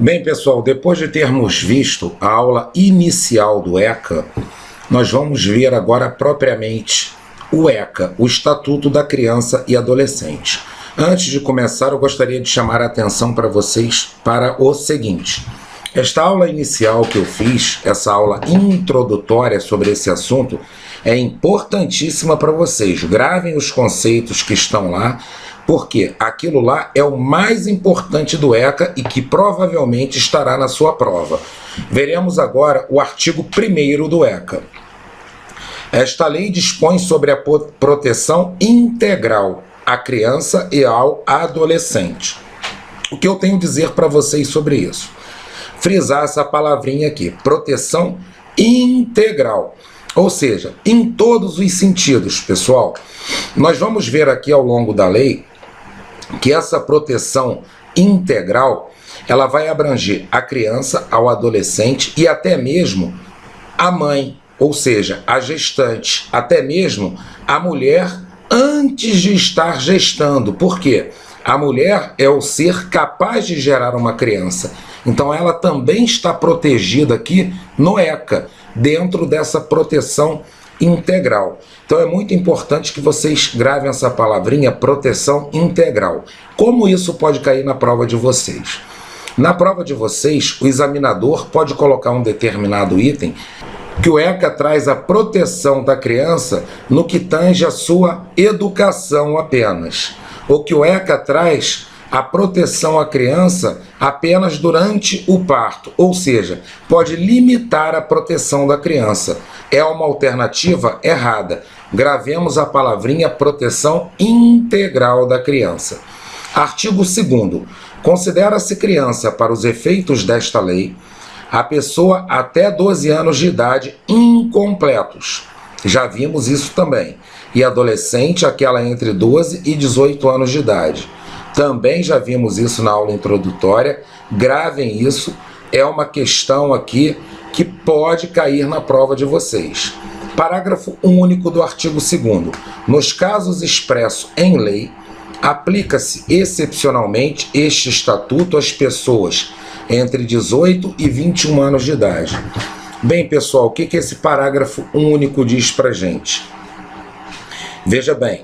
Bem, pessoal, depois de termos visto a aula inicial do ECA, nós vamos ver agora propriamente o ECA, o Estatuto da Criança e Adolescente. Antes de começar, eu gostaria de chamar a atenção para vocês para o seguinte. Esta aula inicial que eu fiz, essa aula introdutória sobre esse assunto, é importantíssima para vocês. Gravem os conceitos que estão lá, porque aquilo lá é o mais importante do ECA e que provavelmente estará na sua prova. Veremos agora o artigo 1º do ECA. Esta lei dispõe sobre a proteção integral à criança e ao adolescente. O que eu tenho a dizer para vocês sobre isso? Frisar essa palavrinha aqui, proteção integral. Ou seja, em todos os sentidos, pessoal. Nós vamos ver aqui ao longo da lei que essa proteção integral, ela vai abranger a criança, ao adolescente e até mesmo a mãe, ou seja, a gestante, até mesmo a mulher antes de estar gestando. Por quê? A mulher é o ser capaz de gerar uma criança. Então ela também está protegida aqui no ECA, dentro dessa proteção integral. Então é muito importante que vocês gravem essa palavrinha, proteção integral. Como isso pode cair na prova de vocês? Na prova de vocês, o examinador pode colocar um determinado item que o ECA traz a proteção da criança no que tange a sua educação apenas, ou que o ECA traz a proteção à criança apenas durante o parto, ou seja, pode limitar a proteção da criança. É uma alternativa errada. Gravemos a palavrinha proteção integral da criança. Artigo 2º. Considera-se criança, para os efeitos desta lei, a pessoa até 12 anos de idade incompletos. Já vimos isso também. E adolescente, aquela entre 12 e 18 anos de idade. Também já vimos isso na aula introdutória. Gravem isso. É uma questão aqui que pode cair na prova de vocês. Parágrafo único do artigo 2º. Nos casos expressos em lei, aplica-se excepcionalmente este estatuto às pessoas entre 18 e 21 anos de idade. Bem, pessoal, o que esse parágrafo único diz pra gente? Veja bem,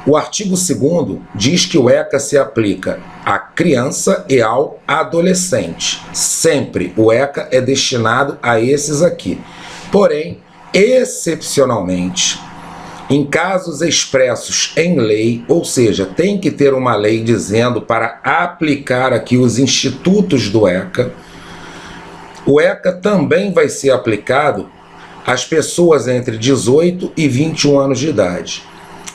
o artigo 2º diz que o ECA se aplica à criança e ao adolescente. Sempre o ECA é destinado a esses aqui. Porém, excepcionalmente, em casos expressos em lei, ou seja, tem que ter uma lei dizendo para aplicar aqui os institutos do ECA, o ECA também vai ser aplicado às pessoas entre 18 e 21 anos de idade.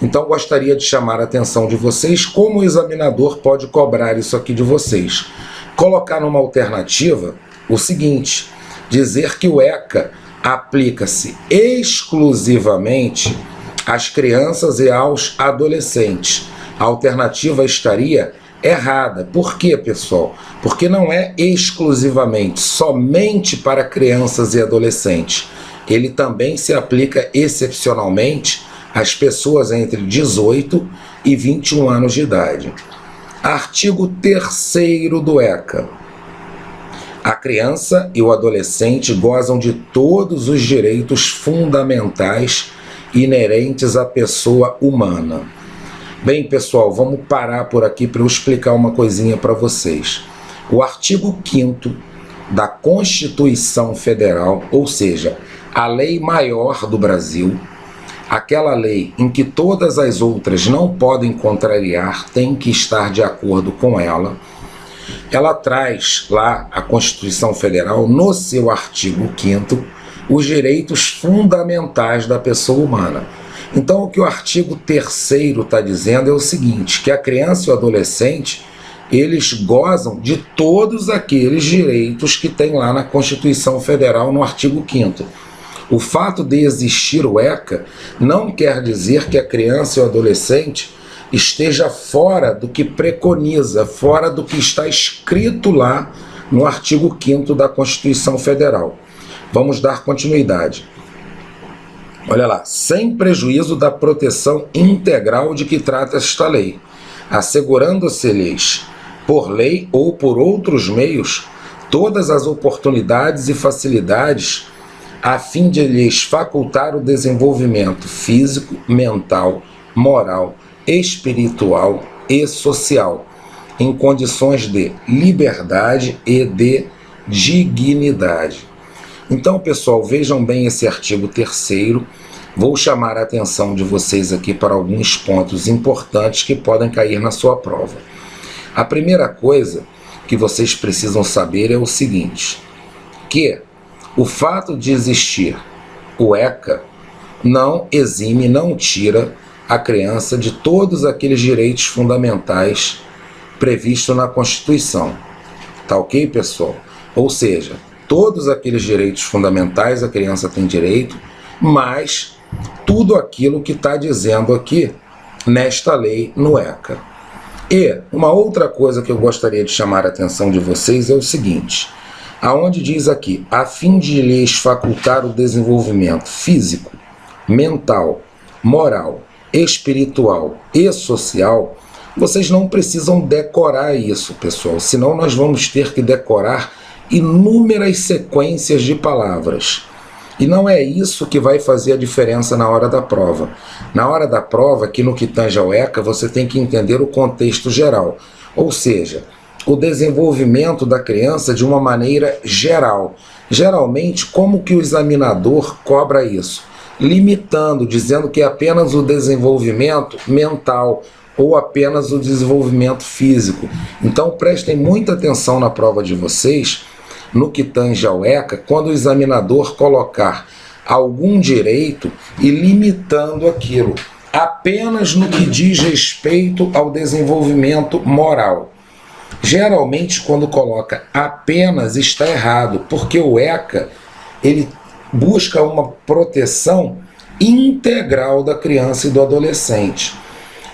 Então, gostaria de chamar a atenção de vocês como o examinador pode cobrar isso aqui de vocês. Colocar numa alternativa o seguinte, dizer que o ECA aplica-se exclusivamente às crianças e aos adolescentes. A alternativa estaria errada. Por quê, pessoal? Porque não é exclusivamente, somente para crianças e adolescentes. Ele também se aplica excepcionalmente às pessoas entre 18 e 21 anos de idade. Artigo 3º do ECA. A criança e o adolescente gozam de todos os direitos fundamentais inerentes à pessoa humana. Bem, pessoal, vamos parar por aqui para eu explicar uma coisinha para vocês. O artigo 5º da Constituição Federal, ou seja, a lei maior do Brasil, aquela lei em que todas as outras não podem contrariar, tem que estar de acordo com ela, ela traz lá, a Constituição Federal, no seu artigo 5º, os direitos fundamentais da pessoa humana. Então, o que o artigo 3º está dizendo é o seguinte, que a criança e o adolescente, eles gozam de todos aqueles direitos que tem lá na Constituição Federal, no artigo 5º. O fato de existir o ECA não quer dizer que a criança e o adolescente esteja fora do que preconiza, fora do que está escrito lá no artigo 5º da Constituição Federal. Vamos dar continuidade. Olha lá, sem prejuízo da proteção integral de que trata esta lei, assegurando-se-lhes por lei ou por outros meios, todas as oportunidades e facilidades a fim de lhes facultar o desenvolvimento físico, mental, moral, espiritual e social, em condições de liberdade e de dignidade. Então, pessoal, vejam bem esse artigo 3º. Vou chamar a atenção de vocês aqui para alguns pontos importantes que podem cair na sua prova. A primeira coisa que vocês precisam saber é o seguinte, que o fato de existir o ECA não exime, não tira a criança de todos aqueles direitos fundamentais previstos na Constituição. Tá ok, pessoal? Ou seja, todos aqueles direitos fundamentais a criança tem direito, mas tudo aquilo que está dizendo aqui nesta lei no ECA. E uma outra coisa que eu gostaria de chamar a atenção de vocês é o seguinte, aonde diz aqui, a fim de lhes facultar o desenvolvimento físico, mental, moral, espiritual e social, vocês não precisam decorar isso, pessoal, senão nós vamos ter que decorar inúmeras sequências de palavras. E não é isso que vai fazer a diferença na hora da prova. Na hora da prova, aqui no que tange ao ECA, você tem que entender o contexto geral. Ou seja, o desenvolvimento da criança de uma maneira geral. Geralmente, como que o examinador cobra isso? Limitando, dizendo que é apenas o desenvolvimento mental ou apenas o desenvolvimento físico. Então, prestem muita atenção na prova de vocês, no que tange ao ECA, quando o examinador colocar algum direito e limitando aquilo, apenas no que diz respeito ao desenvolvimento moral. Geralmente, quando coloca apenas, está errado, porque o ECA, ele busca uma proteção integral da criança e do adolescente,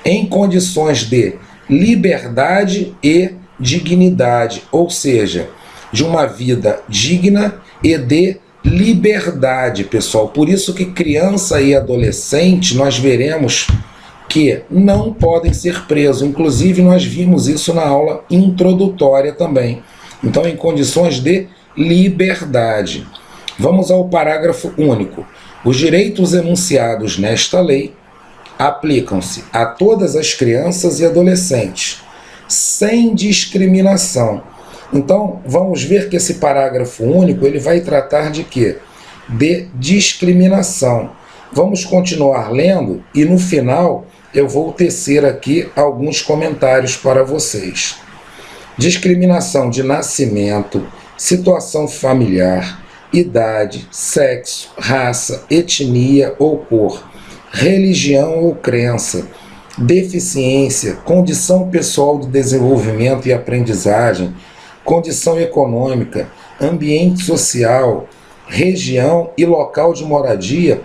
em condições de liberdade e dignidade, ou seja, de uma vida digna e de liberdade, pessoal. Por isso que criança e adolescente, nós veremos que não podem ser presos. Inclusive, nós vimos isso na aula introdutória também. Então, em condições de liberdade. Vamos ao parágrafo único. Os direitos enunciados nesta lei aplicam-se a todas as crianças e adolescentes, sem discriminação. Então, vamos ver que esse parágrafo único, ele vai tratar de quê? De discriminação. Vamos continuar lendo e no final eu vou tecer aqui alguns comentários para vocês. Discriminação de nascimento, situação familiar, idade, sexo, raça, etnia ou cor, religião ou crença, deficiência, condição pessoal de desenvolvimento e aprendizagem, condição econômica, ambiente social, região e local de moradia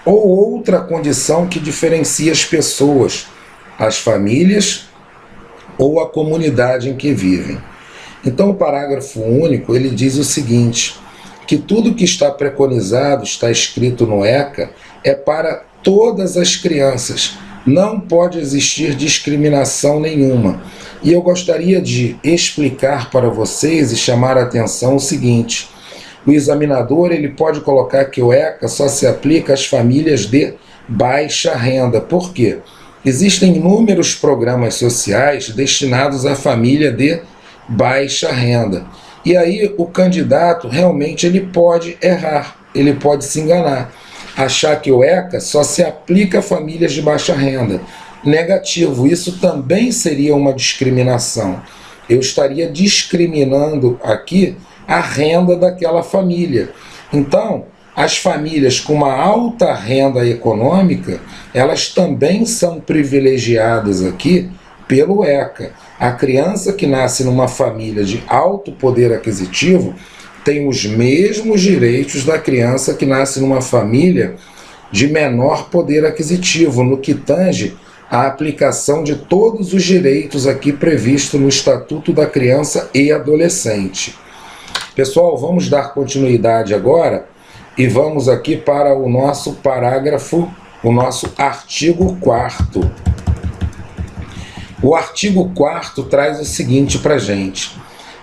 ou outra condição que diferencia as pessoas, as famílias ou a comunidade em que vivem. Então o parágrafo único, ele diz o seguinte, que tudo que está preconizado, está escrito no ECA, é para todas as crianças. Não pode existir discriminação nenhuma. E eu gostaria de explicar para vocês e chamar a atenção o seguinte, o examinador ele pode colocar que o ECA só se aplica às famílias de baixa renda. Por quê? Existem inúmeros programas sociais destinados à família de baixa renda. E aí o candidato realmente ele pode errar, ele pode se enganar, achar que o ECA só se aplica a famílias de baixa renda. Negativo, isso também seria uma discriminação. Eu estaria discriminando aqui a renda daquela família. Então, as famílias com uma alta renda econômica, elas também são privilegiadas aqui pelo ECA. A criança que nasce numa família de alto poder aquisitivo tem os mesmos direitos da criança que nasce numa família de menor poder aquisitivo, no que tange a aplicação de todos os direitos aqui previstos no Estatuto da Criança e Adolescente. Pessoal, vamos dar continuidade agora e vamos aqui para o nosso parágrafo, o nosso artigo 4º. O artigo 4º traz o seguinte para a gente: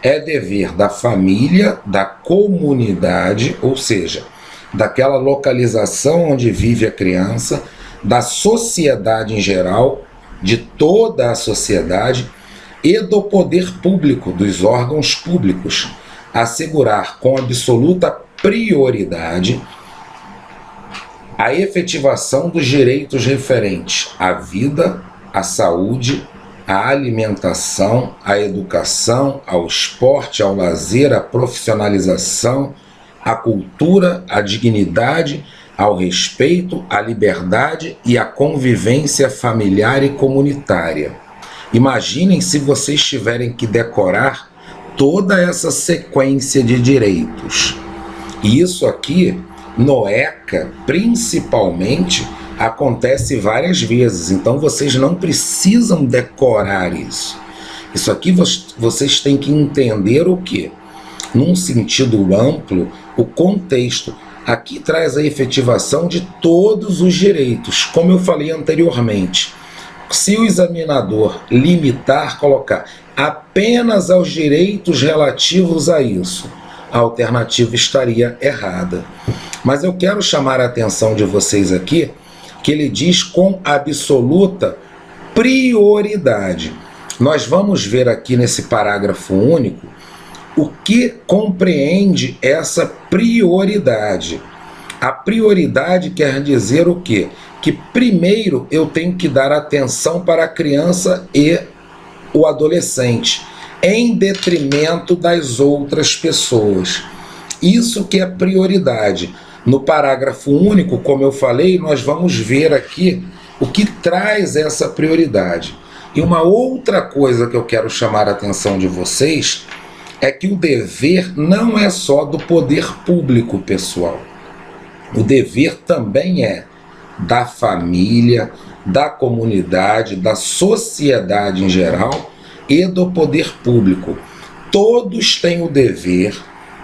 é dever da família, da comunidade, ou seja, daquela localização onde vive a criança, da sociedade em geral, de toda a sociedade, e do poder público, dos órgãos públicos, assegurar com absoluta prioridade a efetivação dos direitos referentes à vida, à saúde, à alimentação, à educação, ao esporte, ao lazer, à profissionalização, à cultura, à dignidade, ao respeito, à liberdade e à convivência familiar e comunitária. Imaginem se vocês tiverem que decorar toda essa sequência de direitos. E isso aqui, no ECA, principalmente, acontece várias vezes, então vocês não precisam decorar isso. Isso aqui vocês têm que entender o quê? Num sentido amplo, o contexto. Aqui traz a efetivação de todos os direitos, como eu falei anteriormente. Se o examinador limitar, colocar apenas aos direitos relativos a isso, a alternativa estaria errada. Mas eu quero chamar a atenção de vocês aqui, que ele diz com absoluta prioridade. Nós vamos ver aqui nesse parágrafo único o que compreende essa prioridade. A prioridade quer dizer o quê? Que primeiro eu tenho que dar atenção para a criança e o adolescente, em detrimento das outras pessoas. Isso que é prioridade. No parágrafo único, como eu falei, nós vamos ver aqui o que traz essa prioridade. E uma outra coisa que eu quero chamar a atenção de vocês é que o dever não é só do poder público, pessoal. O dever também é da família, da comunidade, da sociedade em geral e do poder público. Todos têm o dever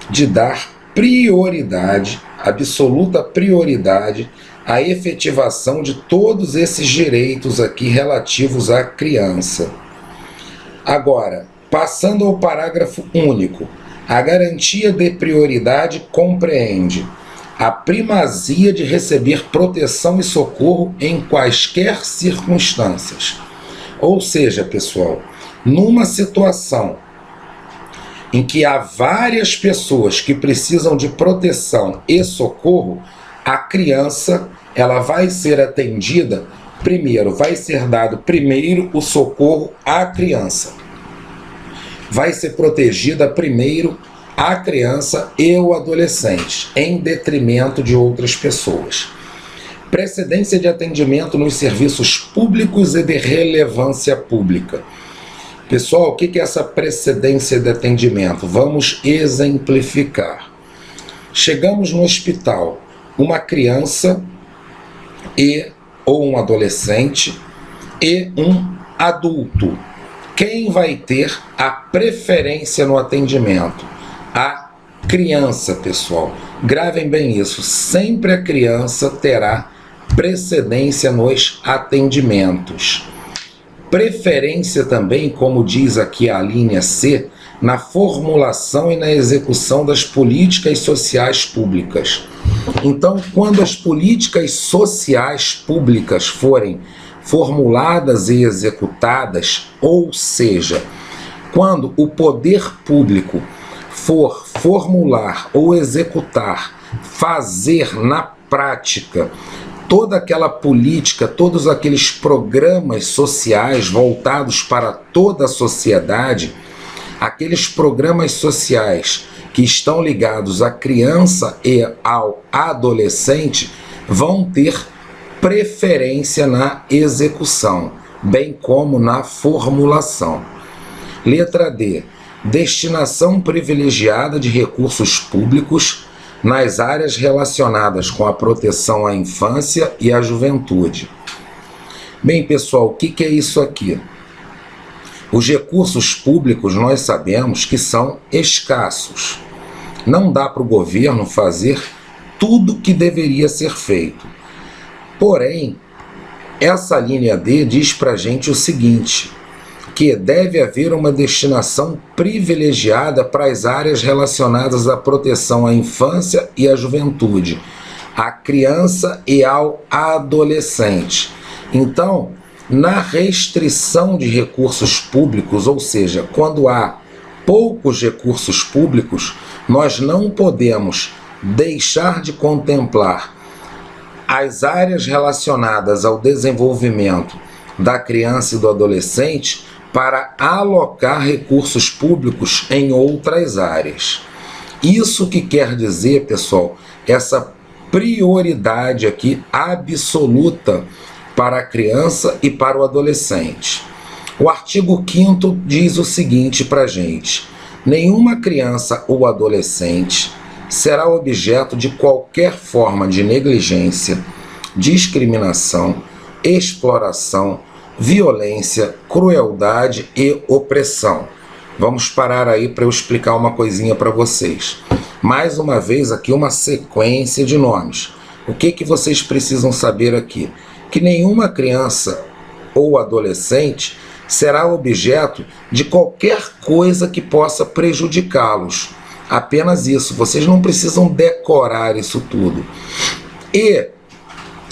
de dar prioridade, absoluta prioridade, à efetivação de todos esses direitos aqui relativos à criança. Agora, passando ao parágrafo único, a garantia de prioridade compreende a primazia de receber proteção e socorro em quaisquer circunstâncias. Ou seja, pessoal, numa situação em que há várias pessoas que precisam de proteção e socorro, a criança ela vai ser atendida primeiro, vai ser dado primeiro o socorro à criança. Vai ser protegida primeiro a criança e o adolescente, em detrimento de outras pessoas. Precedência de atendimento nos serviços públicos e de relevância pública. Pessoal, o que é essa precedência de atendimento? Vamos exemplificar. Chegamos no hospital, uma criança ou um adolescente e um adulto. Quem vai ter a preferência no atendimento? A criança, pessoal. Gravem bem isso. Sempre a criança terá precedência nos atendimentos. Preferência também, como diz aqui a linha C, na formulação e na execução das políticas sociais públicas. Então, quando as políticas sociais públicas forem formuladas e executadas, ou seja, quando o poder público for formular ou executar, fazer na prática toda aquela política, todos aqueles programas sociais voltados para toda a sociedade, aqueles programas sociais que estão ligados à criança e ao adolescente vão ter preferência na execução, bem como na formulação. Letra D. Destinação privilegiada de recursos públicos nas áreas relacionadas com a proteção à infância e à juventude. Bem, pessoal, o que é isso aqui? Os recursos públicos nós sabemos que são escassos. Não dá para o governo fazer tudo o que deveria ser feito. Porém, essa linha D diz para a gente o seguinte: que deve haver uma destinação privilegiada para as áreas relacionadas à proteção à infância e à juventude, à criança e ao adolescente. Então, na restrição de recursos públicos, ou seja, quando há poucos recursos públicos, nós não podemos deixar de contemplar as áreas relacionadas ao desenvolvimento da criança e do adolescente para alocar recursos públicos em outras áreas. Isso que quer dizer, pessoal, essa prioridade aqui absoluta para a criança e para o adolescente. O artigo 5º diz o seguinte para a gente: nenhuma criança ou adolescente será objeto de qualquer forma de negligência, discriminação, exploração, violência, crueldade e opressão. Vamos parar aí para eu explicar uma coisinha para vocês. Mais uma vez aqui uma sequência de nomes. O que vocês precisam saber aqui? Que nenhuma criança ou adolescente será objeto de qualquer coisa que possa prejudicá-los. Apenas isso, vocês não precisam decorar isso tudo. E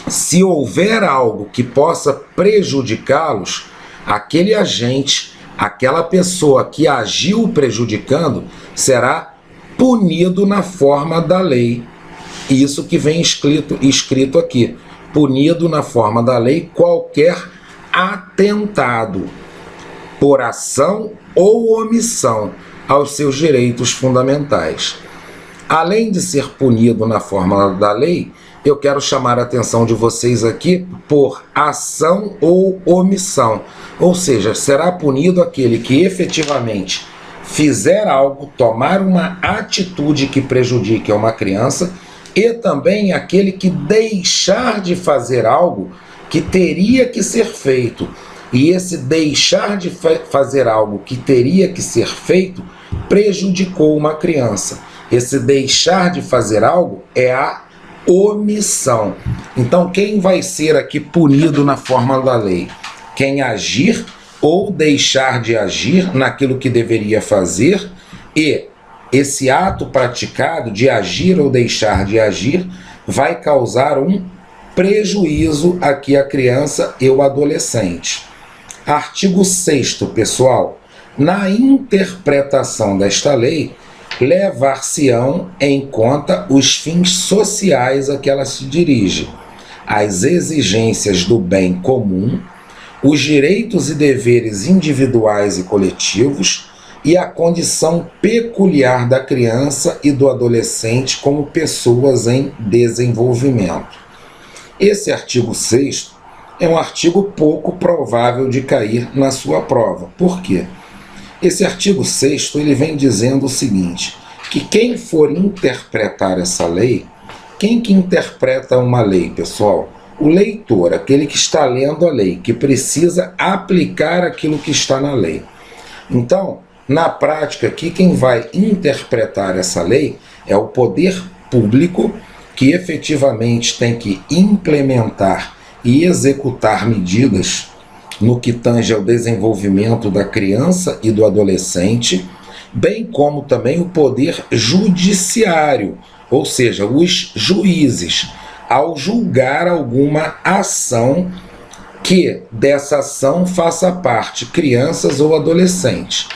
se houver algo que possa prejudicá-los, aquele agente, aquela pessoa que agiu prejudicando, será punido na forma da lei. Isso que vem escrito aqui: punido na forma da lei qualquer atentado por ação ou omissão aos seus direitos fundamentais. Além de ser punido na forma da lei, eu quero chamar a atenção de vocês aqui por ação ou omissão. Ou seja, será punido aquele que efetivamente fizer algo, tomar uma atitude que prejudique a uma criança, e também aquele que deixar de fazer algo que teria que ser feito. E esse deixar de fazer algo que teria que ser feito prejudicou uma criança. Esse deixar de fazer algo é a omissão. Então, quem vai ser aqui punido na forma da lei? Quem agir ou deixar de agir naquilo que deveria fazer, e esse ato praticado de agir ou deixar de agir vai causar um prejuízo aqui à criança e ao adolescente. Artigo 6º, pessoal. Na interpretação desta lei, levar-se-ão em conta os fins sociais a que ela se dirige, as exigências do bem comum, os direitos e deveres individuais e coletivos e a condição peculiar da criança e do adolescente como pessoas em desenvolvimento. Esse artigo 6º é um artigo pouco provável de cair na sua prova. Por quê? Esse artigo 6º ele vem dizendo o seguinte, que quem for interpretar essa lei, quem que interpreta uma lei, pessoal? O leitor, aquele que está lendo a lei, que precisa aplicar aquilo que está na lei. Então, na prática aqui, quem vai interpretar essa lei é o poder público, que efetivamente tem que implementar e executar medidas no que tange ao desenvolvimento da criança e do adolescente, bem como também o poder judiciário, ou seja, os juízes, ao julgar alguma ação que dessa ação faça parte crianças ou adolescentes.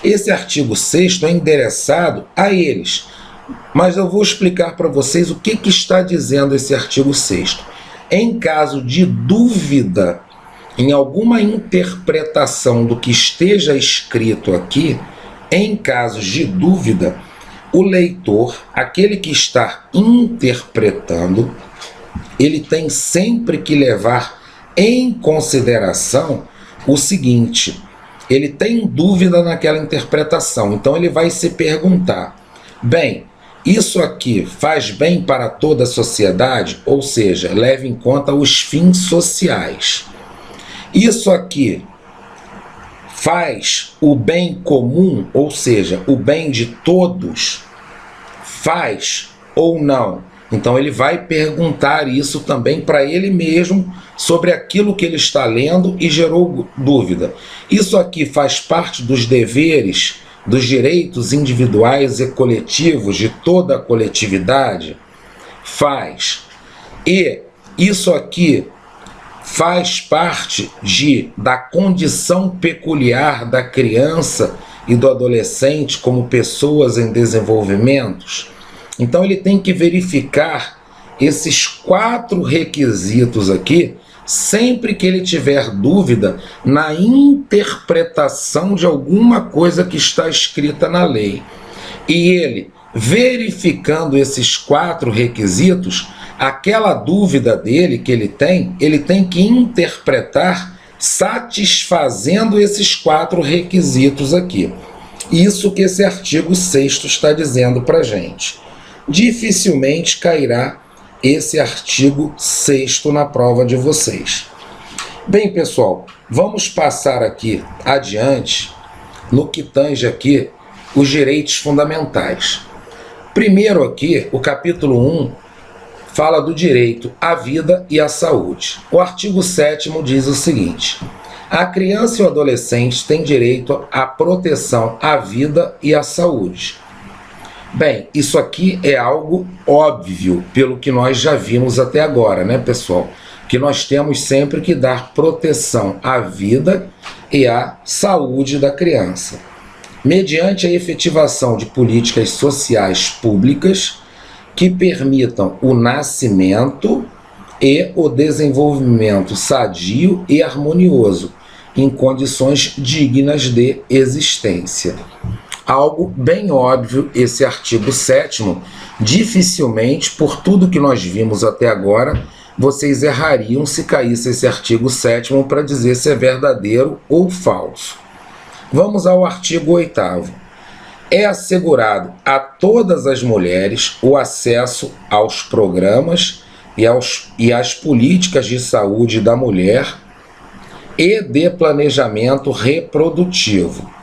Esse artigo 6º é endereçado a eles, mas eu vou explicar para vocês o que está dizendo esse artigo 6º. Em caso de dúvida em alguma interpretação do que esteja escrito aqui, em casos de dúvida, o leitor, aquele que está interpretando, ele tem sempre que levar em consideração o seguinte: ele tem dúvida naquela interpretação, então ele vai se perguntar, bem, isso aqui faz bem para toda a sociedade? Ou seja, leve em conta os fins sociais. Isso aqui faz o bem comum, ou seja, o bem de todos? Faz ou não? Então ele vai perguntar isso também para ele mesmo sobre aquilo que ele está lendo e gerou dúvida. Isso aqui faz parte dos deveres, dos direitos individuais e coletivos de toda a coletividade? Faz. E isso aqui faz parte da condição peculiar da criança e do adolescente como pessoas em desenvolvimento? Então ele tem que verificar esses 4 requisitos aqui sempre que ele tiver dúvida na interpretação de alguma coisa que está escrita na lei. E ele, verificando esses 4 requisitos, aquela dúvida dele que ele tem que interpretar satisfazendo esses 4 requisitos aqui. Isso que esse artigo 6º está dizendo para a gente. Dificilmente cairá esse artigo 6º na prova de vocês. Bem, pessoal, vamos passar aqui adiante no que tange aqui os direitos fundamentais. Primeiro aqui, o capítulo 1 fala do direito à vida e à saúde. O artigo 7º diz o seguinte: a criança e o adolescente têm direito à proteção à vida e à saúde. Bem, isso aqui é algo óbvio, pelo que nós já vimos até agora, né, pessoal? Que nós temos sempre que dar proteção à vida e à saúde da criança, mediante a efetivação de políticas sociais públicas que permitam o nascimento e o desenvolvimento sadio e harmonioso, em condições dignas de existência. Algo bem óbvio esse artigo 7º, dificilmente, por tudo que nós vimos até agora, vocês errariam se caísse esse artigo 7º para dizer se é verdadeiro ou falso. Vamos ao artigo 8º. É assegurado a todas as mulheres o acesso aos programas e às políticas de saúde da mulher e de planejamento reprodutivo.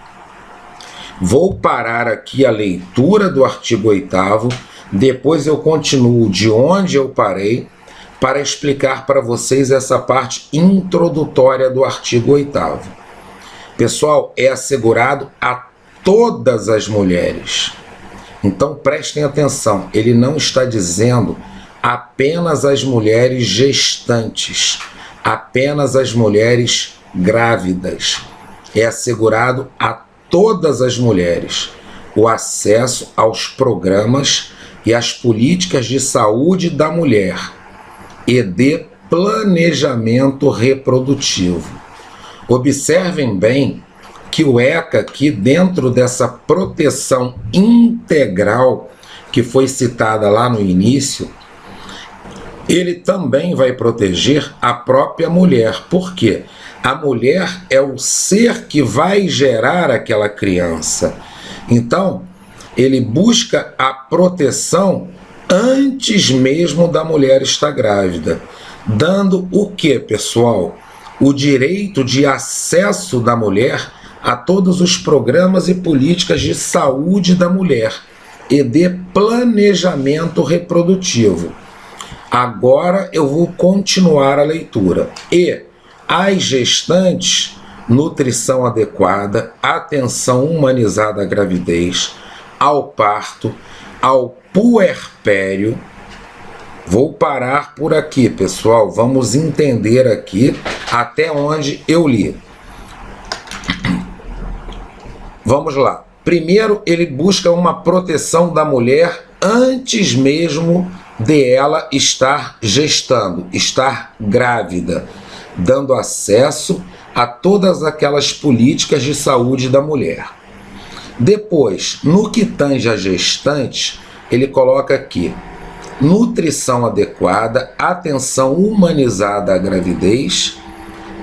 Vou parar aqui a leitura do artigo 8º, depois eu continuo de onde eu parei para explicar para vocês essa parte introdutória do artigo 8º. Pessoal, é assegurado a todas as mulheres. Então prestem atenção, ele não está dizendo apenas as mulheres gestantes, apenas as mulheres grávidas. É assegurado a todas as mulheres o acesso aos programas e às políticas de saúde da mulher e de planejamento reprodutivo. Observem bem que o ECA aqui, dentro dessa proteção integral que foi citada lá no início, ele também vai proteger a própria mulher. Por quê? A mulher é o ser que vai gerar aquela criança. Então, ele busca a proteção antes mesmo da mulher estar grávida, dando o que, pessoal? O direito de acesso da mulher a todos os programas e políticas de saúde da mulher e de planejamento reprodutivo. Agora eu vou continuar a leitura. E às gestantes, nutrição adequada, atenção humanizada à gravidez, ao parto, ao puerpério. Vou parar por aqui, pessoal. Vamos entender aqui até onde eu li. Vamos lá. Primeiro, ele busca uma proteção da mulher antes mesmo de ela estar gestando, estar grávida, dando acesso a todas aquelas políticas de saúde da mulher. Depois, no que tange a gestante, ele coloca aqui nutrição adequada, atenção humanizada à gravidez,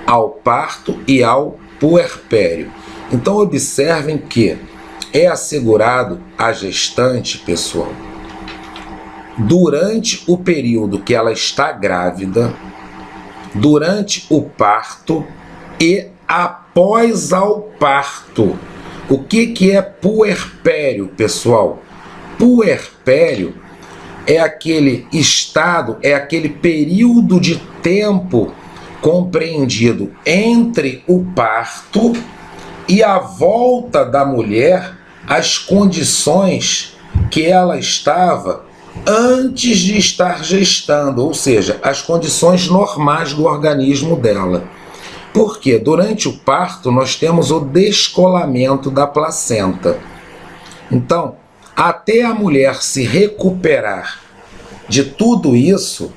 ao parto e ao puerpério. Então observem que é assegurado à gestante, pessoal, durante o período que ela está grávida, durante o parto e após ao parto. O que é puerpério, pessoal? Puerpério é aquele estado, é aquele período de tempo compreendido entre o parto e a volta da mulher às condições que ela estava antes de estar gestando, ou seja, as condições normais do organismo dela. Porque durante o parto nós temos o descolamento da placenta. Então, até a mulher se recuperar de tudo isso,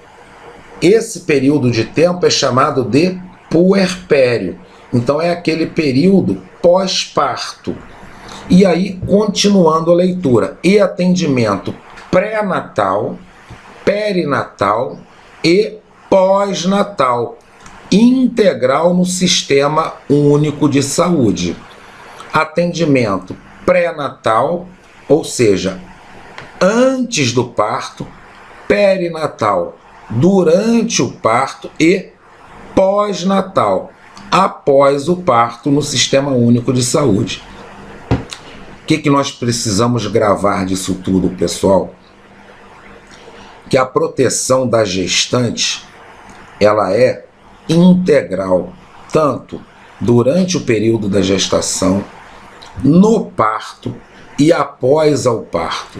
esse período de tempo é chamado de puerpério. Então é aquele período pós-parto. E aí, continuando a leitura, e atendimento pré-natal, perinatal e pós-natal, integral no Sistema Único de Saúde. Atendimento pré-natal, ou seja, antes do parto, perinatal, durante o parto e pós-natal, após o parto no Sistema Único de Saúde. O que nós precisamos gravar disso tudo, pessoal? Que a proteção da gestante, ela é integral, tanto durante o período da gestação, no parto e após ao parto.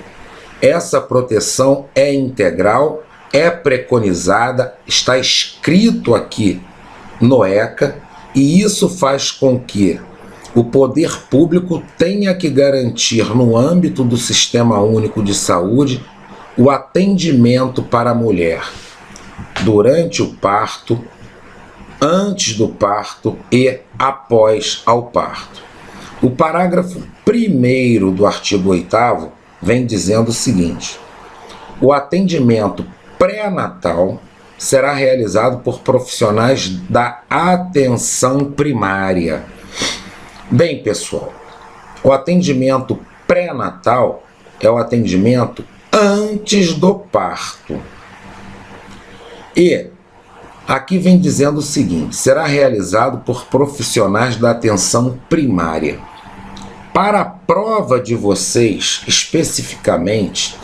Essa proteção é integral, é preconizada, está escrito aqui no ECA, e isso faz com que o poder público tenha que garantir, no âmbito do Sistema Único de Saúde, o atendimento para a mulher durante o parto, antes do parto e após ao parto. O parágrafo 1º do artigo 8º vem dizendo o seguinte: o atendimento pré-natal será realizado por profissionais da atenção primária. Bem, pessoal, o atendimento pré-natal é o atendimento antes do parto. E aqui vem dizendo o seguinte: será realizado por profissionais da atenção primária. Para a prova de vocês, especificamente,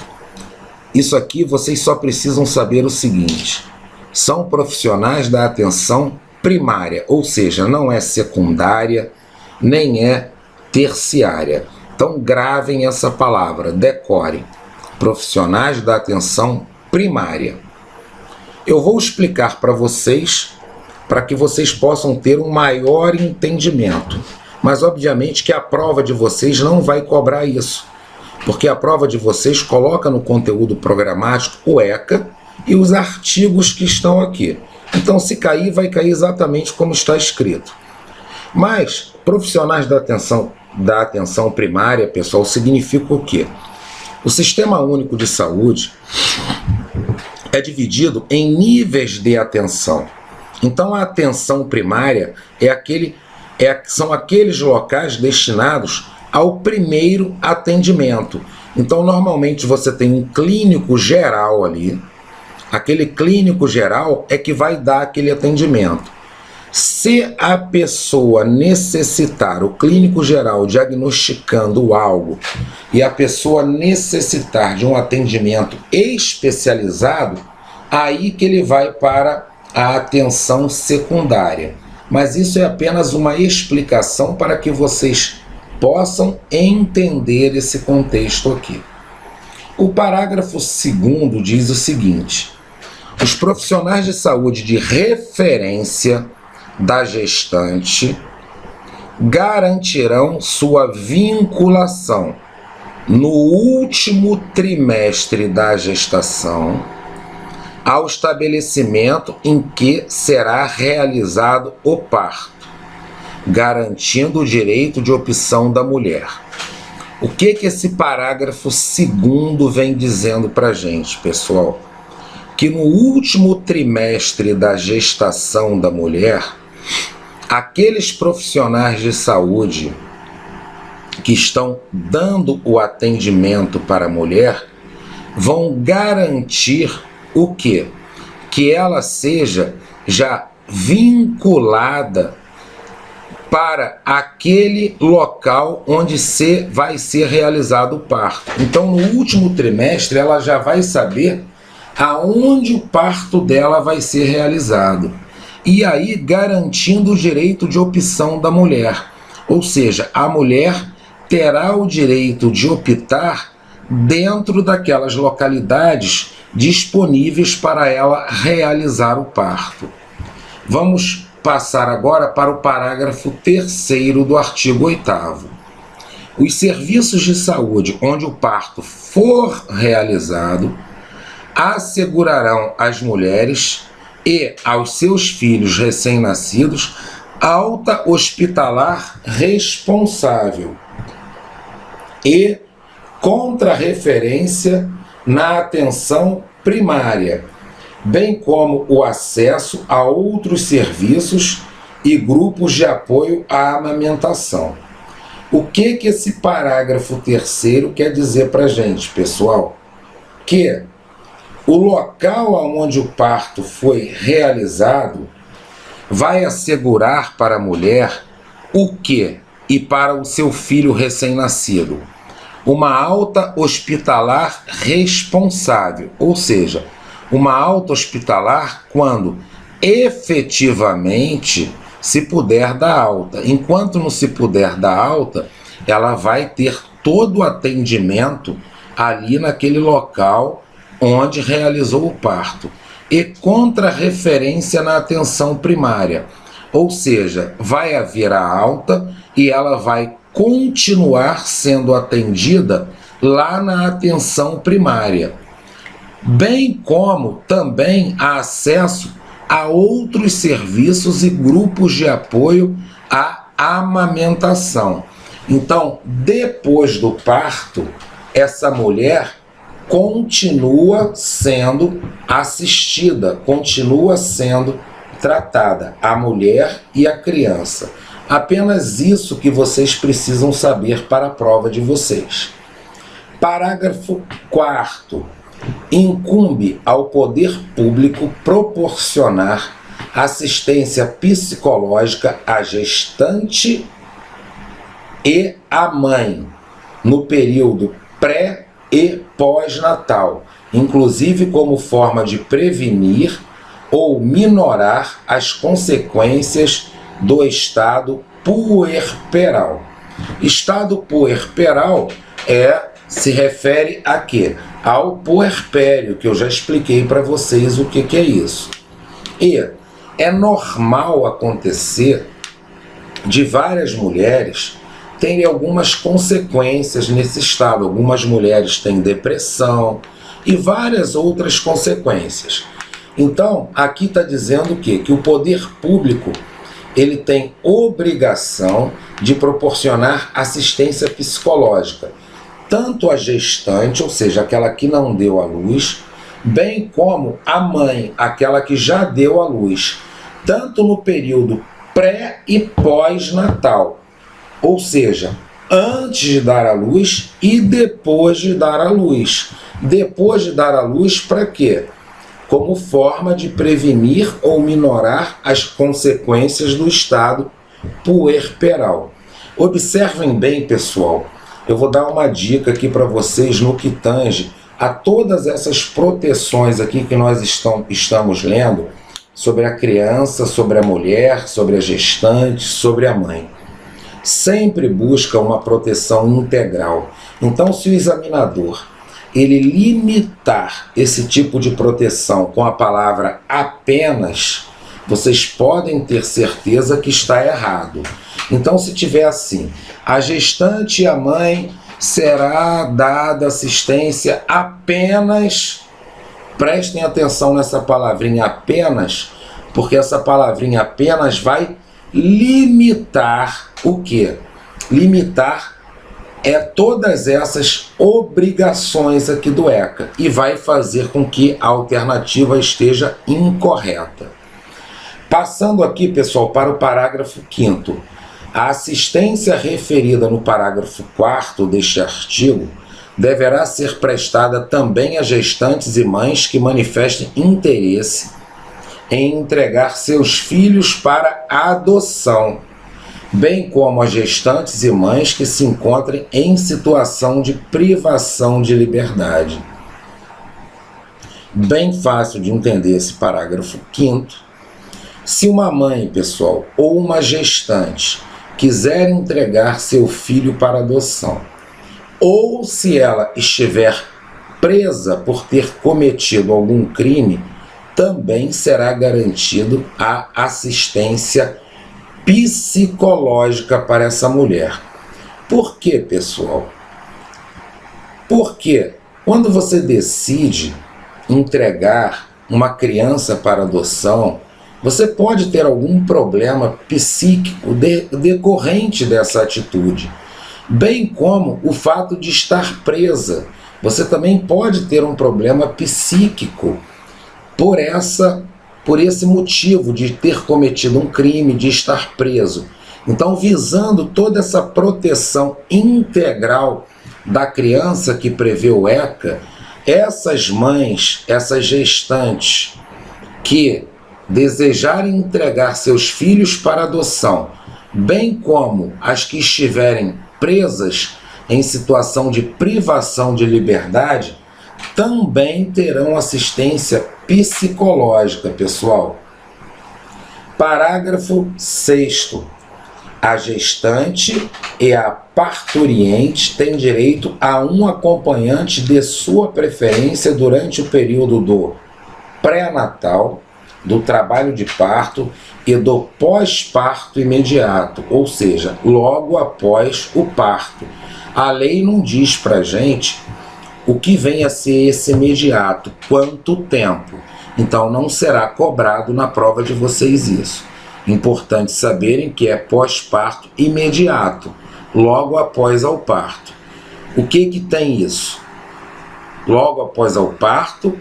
isso aqui vocês só precisam saber o seguinte: são profissionais da atenção primária, ou seja, não é secundária, nem é terciária. Então gravem essa palavra, decorem. Profissionais da atenção primária. Eu vou explicar para vocês, para que vocês possam ter um maior entendimento. Mas obviamente que a prova de vocês não vai cobrar isso, porque a prova de vocês coloca no conteúdo programático o ECA e os artigos que estão aqui. Então, se cair, vai cair exatamente como está escrito. Mas profissionais da atenção primária, pessoal, significa o quê? O Sistema Único de Saúde é dividido em níveis de atenção. Então, a atenção primária são aqueles locais destinados ao primeiro atendimento. Então, normalmente você tem um clínico geral ali. Aquele clínico geral é que vai dar aquele atendimento. Se a pessoa necessitar, o clínico geral diagnosticando algo, e a pessoa necessitar de um atendimento especializado, aí que ele vai para a atenção secundária. Mas isso é apenas uma explicação para que vocês possam entender esse contexto aqui. O parágrafo 2º diz o seguinte: os profissionais de saúde de referência da gestante garantirão sua vinculação no último trimestre da gestação ao estabelecimento em que será realizado o parto, garantindo o direito de opção da mulher. O que esse parágrafo 2º vem dizendo para a gente, pessoal? Que no último trimestre da gestação da mulher, aqueles profissionais de saúde que estão dando o atendimento para a mulher vão garantir o quê? Que ela seja já vinculada para aquele local onde vai ser realizado o parto. Então, no último trimestre, ela já vai saber aonde o parto dela vai ser realizado. E aí, garantindo o direito de opção da mulher. Ou seja, a mulher terá o direito de optar dentro daquelas localidades disponíveis para ela realizar o parto. Vamos passar agora para o parágrafo 3º do artigo 8º. Os serviços de saúde onde o parto for realizado assegurarão às mulheres e aos seus filhos recém-nascidos alta hospitalar responsável e contrarreferência na atenção primária, bem como o acesso a outros serviços e grupos de apoio à amamentação. O que esse parágrafo 3º quer dizer para a gente, pessoal? Que o local onde o parto foi realizado vai assegurar para a mulher o quê? E para o seu filho recém-nascido? Uma alta hospitalar responsável, ou seja, uma alta hospitalar quando efetivamente se puder dar alta. Enquanto não se puder dar alta, ela vai ter todo o atendimento ali naquele local onde realizou o parto. E contrarreferência na atenção primária, ou seja, vai haver a alta e ela vai continuar sendo atendida lá na atenção primária, bem como também há acesso a outros serviços e grupos de apoio à amamentação. Então, depois do parto, essa mulher continua sendo assistida, continua sendo tratada, a mulher e a criança. Apenas isso que vocês precisam saber para a prova de vocês. Parágrafo 4º. Incumbe ao poder público proporcionar assistência psicológica à gestante e à mãe no período pré e pós-natal, inclusive como forma de prevenir ou minorar as consequências do estado puerperal. Estado puerperal se refere a quê? Ao puerpério, que eu já expliquei para vocês o que é isso. E é normal acontecer de várias mulheres terem algumas consequências nesse estado. Algumas mulheres têm depressão e várias outras consequências. Então, aqui está dizendo o quê? Que o poder público ele tem obrigação de proporcionar assistência psicológica, tanto a gestante, ou seja, aquela que não deu à luz, bem como a mãe, aquela que já deu à luz, tanto no período pré e pós-natal, ou seja, antes de dar à luz e depois de dar à luz. Depois de dar à luz, para quê? Como forma de prevenir ou minorar as consequências do estado puerperal. Observem bem, pessoal, eu vou dar uma dica aqui para vocês no que tange a todas essas proteções aqui que nós estamos lendo sobre a criança, sobre a mulher, sobre a gestante, sobre a mãe. Sempre busca uma proteção integral. Então, se o examinador ele limitar esse tipo de proteção com a palavra apenas, vocês podem ter certeza que está errado. Então, se tiver assim, a gestante e a mãe será dada assistência apenas, prestem atenção nessa palavrinha apenas, porque essa palavrinha apenas vai limitar o quê? Limitar todas essas obrigações aqui do ECA e vai fazer com que a alternativa esteja incorreta. Passando aqui, pessoal, para o parágrafo 5º. A assistência referida no parágrafo 4º deste artigo deverá ser prestada também a gestantes e mães que manifestem interesse em entregar seus filhos para adoção bem como as gestantes e mães que se encontrem em situação de privação de liberdade. Bem fácil de entender esse parágrafo 5º. Se uma mãe, pessoal, ou uma gestante quiser entregar seu filho para adoção, ou se ela estiver presa por ter cometido algum crime, também será garantido a assistência psicológica para essa mulher. Por quê, pessoal? Porque quando você decide entregar uma criança para adoção, você pode ter algum problema psíquico decorrente dessa atitude, bem como o fato de estar presa. Você também pode ter um problema psíquico por esse motivo de ter cometido um crime, de estar preso. Então, visando toda essa proteção integral da criança que prevê o ECA, essas mães, essas gestantes que desejarem entregar seus filhos para adoção, bem como as que estiverem presas em situação de privação de liberdade, também terão assistência psicológica, pessoal. Parágrafo 6º. A gestante e a parturiente têm direito a um acompanhante de sua preferência durante o período do pré-natal, do trabalho de parto e do pós-parto imediato, ou seja, logo após o parto. A lei não diz pra gente o que vem a ser esse imediato, quanto tempo. Então não será cobrado na prova de vocês isso. Importante saberem que é pós-parto imediato, logo após ao parto. O que tem isso? Logo após ao parto,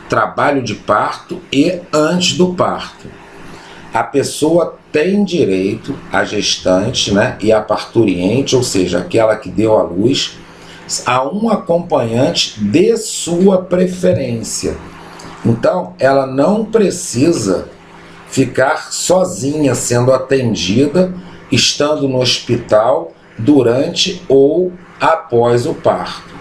trabalho de parto e antes do parto. A pessoa tem direito, a gestante, né, e a parturiente, ou seja, aquela que deu à luz, a um acompanhante de sua preferência. Então, ela não precisa ficar sozinha sendo atendida, estando no hospital durante ou após o parto.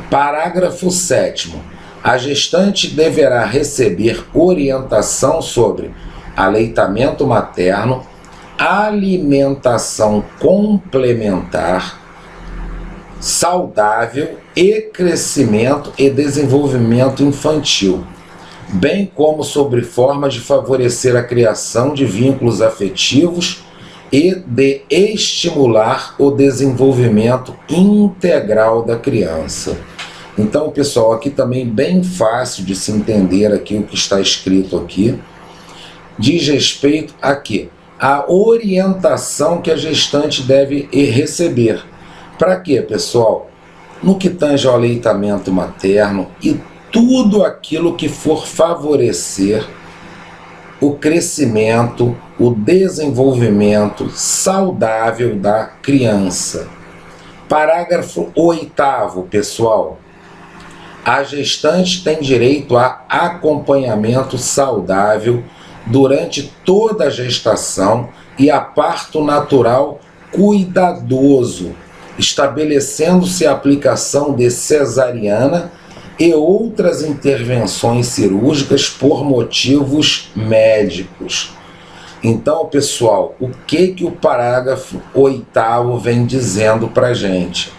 Parágrafo 7º. A gestante deverá receber orientação sobre aleitamento materno, alimentação complementar, saudável e crescimento e desenvolvimento infantil, bem como sobre formas de favorecer a criação de vínculos afetivos e de estimular o desenvolvimento integral da criança. Então, pessoal, aqui também bem fácil de se entender aqui o que está escrito aqui, diz respeito a quê? A orientação que a gestante deve receber. Para quê, pessoal? No que tange ao aleitamento materno e tudo aquilo que for favorecer o crescimento, o desenvolvimento saudável da criança. Parágrafo 8º, pessoal. A gestante tem direito a acompanhamento saudável durante toda a gestação e a parto natural cuidadoso, estabelecendo-se a aplicação de cesariana e outras intervenções cirúrgicas por motivos médicos. Então, pessoal, o que o parágrafo 8º vem dizendo para a gente?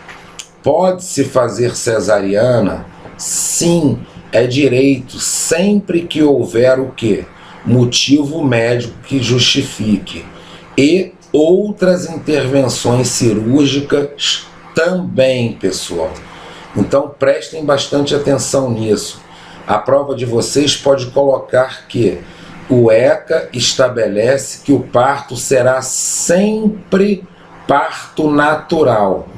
Pode-se fazer cesariana? Sim, é direito, sempre que houver o quê? Motivo médico que justifique. E outras intervenções cirúrgicas também, pessoal. Então prestem bastante atenção nisso. A prova de vocês pode colocar que o ECA estabelece que o parto será sempre parto natural.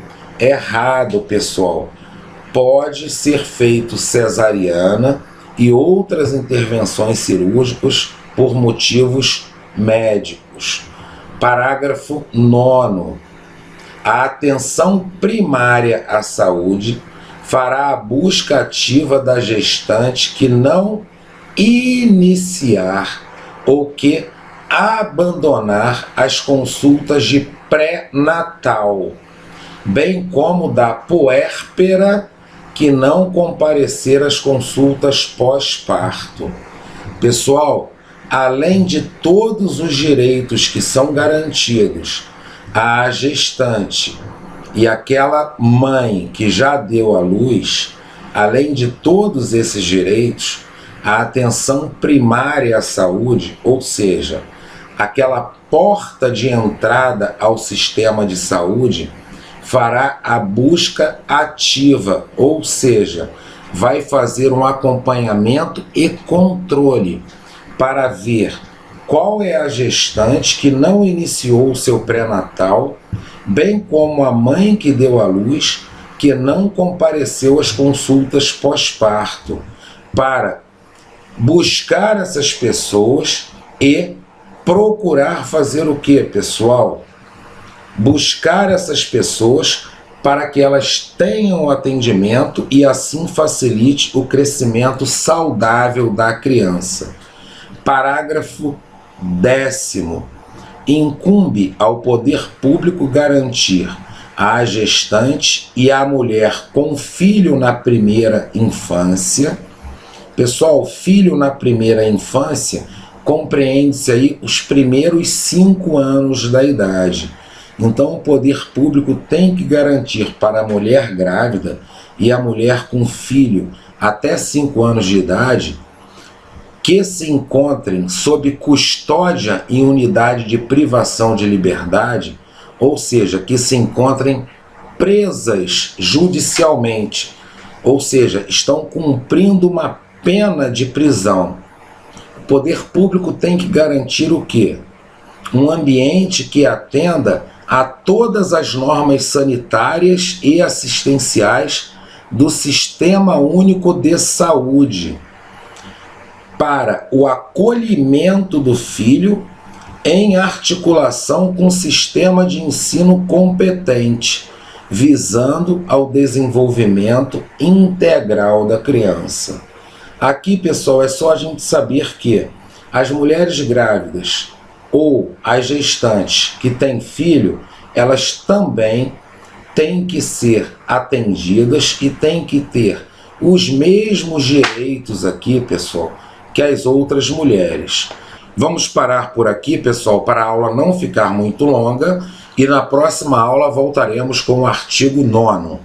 Errado, pessoal. Pode ser feito cesariana e outras intervenções cirúrgicas por motivos médicos. Parágrafo 9º. A atenção primária à saúde fará a busca ativa da gestante que não iniciar ou que abandonar as consultas de pré-natal, bem como da puérpera que não comparecer às consultas pós-parto. Pessoal, além de todos os direitos que são garantidos à gestante e àquela mãe que já deu à luz, além de todos esses direitos, a atenção primária à saúde, ou seja, aquela porta de entrada ao sistema de saúde, fará a busca ativa, ou seja, vai fazer um acompanhamento e controle para ver qual é a gestante que não iniciou o seu pré-natal, bem como a mãe que deu à luz, que não compareceu às consultas pós-parto, para buscar essas pessoas e procurar fazer o que, pessoal? Buscar essas pessoas para que elas tenham atendimento e assim facilite o crescimento saudável da criança. Parágrafo 10º. Incumbe ao poder público garantir à gestante e à mulher com filho na primeira infância. Pessoal, filho na primeira infância compreende-se aí os primeiros 5 anos da idade. Então, o poder público tem que garantir para a mulher grávida e a mulher com filho até 5 anos de idade que se encontrem sob custódia em unidade de privação de liberdade, ou seja, que se encontrem presas judicialmente, ou seja, estão cumprindo uma pena de prisão. O poder público tem que garantir o quê? Um ambiente que atenda a todas as normas sanitárias e assistenciais do Sistema Único de Saúde para o acolhimento do filho em articulação com o sistema de ensino competente, visando ao desenvolvimento integral da criança. Aqui, pessoal, é só a gente saber que as mulheres grávidas ou as gestantes que têm filho, elas também têm que ser atendidas e têm que ter os mesmos direitos aqui, pessoal, que as outras mulheres. Vamos parar por aqui, pessoal, para a aula não ficar muito longa, e na próxima aula voltaremos com o artigo 9º.